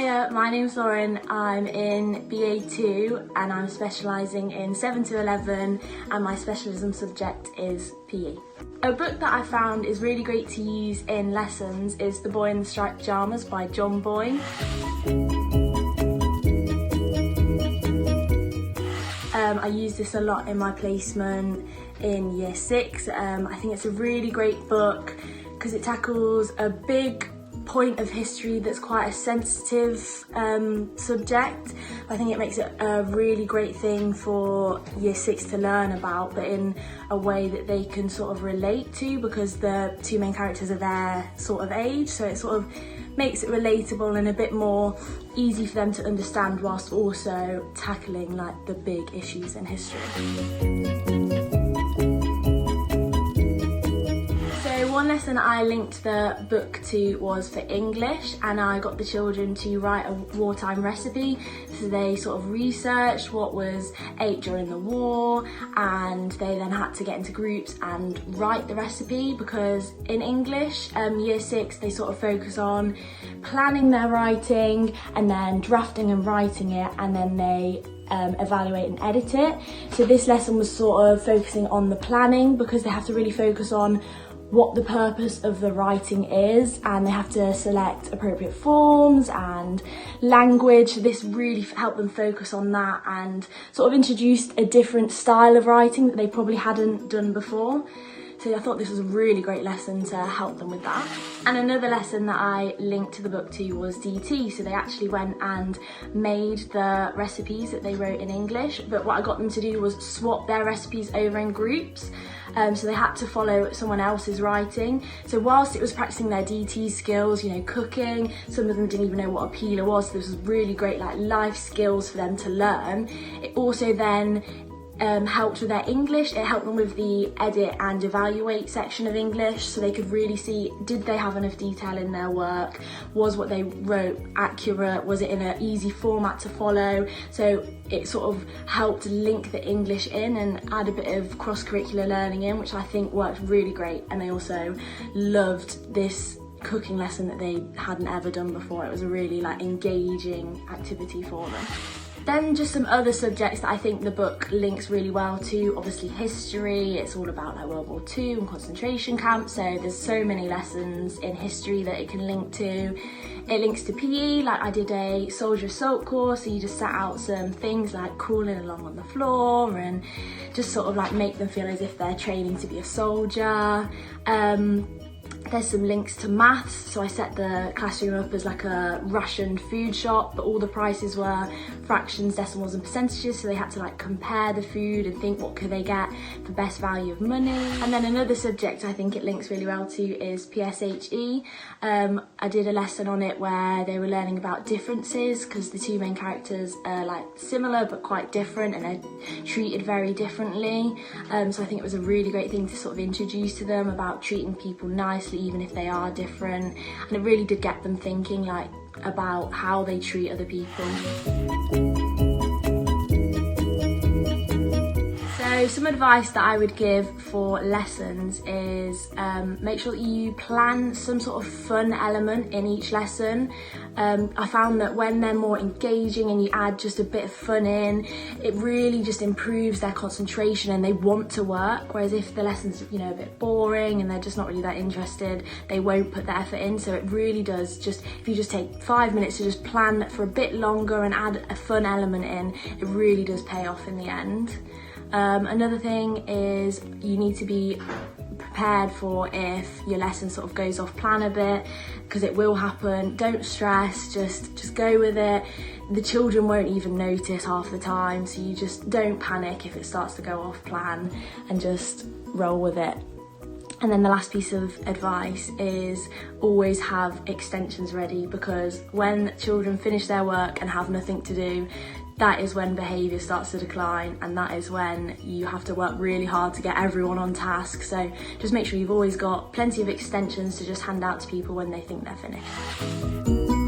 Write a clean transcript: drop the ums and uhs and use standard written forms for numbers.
Hiya, my name's Lauren. I'm in BA2 and I'm specialising in 7 to 11 and my specialism subject is PE. A book that I found is really great to use in lessons is The Boy in the Striped Pyjamas by John Boyne. I use this a lot in my placement in Year 6. I think it's a really great book because it tackles a big point of history that's quite a sensitive subject. I think it makes it a really great thing for Year 6 to learn about, but in a way that they can sort of relate to, because the two main characters are their sort of age, so it sort of makes it relatable and a bit more easy for them to understand, whilst also tackling like the big issues in history. One lesson I linked the book to was for English, and I got the children to write a wartime recipe. So they sort of researched what was ate during the war, and they then had to get into groups and write the recipe, because in English, Year 6, they sort of focus on planning their writing and then drafting and writing it, and then they evaluate and edit it. So this lesson was sort of focusing on the planning, because they have to really focus on what the purpose of the writing is, and they have to select appropriate forms and language. This really helped them focus on that and sort of introduced a different style of writing that they probably hadn't done before. So I thought this was a really great lesson to help them with that. And another lesson that I linked to the book to was DT. So they actually went and made the recipes that they wrote in English, but what I got them to do was swap their recipes over in groups. So they had to follow someone else's writing. So whilst it was practicing their DT skills, you know, cooking, some of them didn't even know what a peeler was. So this was really great like life skills for them to learn. It also then helped with their English. It helped them with the edit and evaluate section of English, so they could really see, did they have enough detail in their work? Was what they wrote accurate? Was it in an easy format to follow? So it sort of helped link the English in and add a bit of cross-curricular learning in, which I think worked really great. And they also loved this cooking lesson that they hadn't ever done before. It was a really like engaging activity for them. Then just some other subjects that I think the book links really well to. Obviously history, it's all about like World War II and concentration camps, so there's so many lessons in history that it can link to. It links to PE, like I did a soldier assault course, so you just set out some things like crawling along on the floor and just sort of like make them feel as if they're training to be a soldier. There's some links to maths, so I set the classroom up as like a rationed food shop, but all the prices were fractions, decimals and percentages, so they had to like compare the food and think what could they get for best value of money. And then another subject I think it links really well to is PSHE. I did a lesson on it where they were learning about differences, because the two main characters are like similar but quite different and are treated very differently. So I think it was a really great thing to sort of introduce to them about treating people nicely even if they are different, and it really did get them thinking like about how they treat other people. So some advice that I would give for lessons is make sure that you plan some sort of fun element in each lesson. I found that when they're more engaging and you add just a bit of fun in, it really just improves their concentration and they want to work, whereas if the lesson's, you know, a bit boring and they're just not really that interested, they won't put the effort in. So it really does, just if you just take 5 minutes to just plan for a bit longer and add a fun element in, it really does pay off in the end. Another thing is you need to be prepared for if your lesson sort of goes off plan a bit, because it will happen. Don't stress, just go with it. The children won't even notice half the time, so you just don't panic if it starts to go off plan and just roll with it. And then the last piece of advice is always have extensions ready, because when children finish their work and have nothing to do, that is when behaviour starts to decline, and that is when you have to work really hard to get everyone on task. So just make sure you've always got plenty of extensions to just hand out to people when they think they're finished.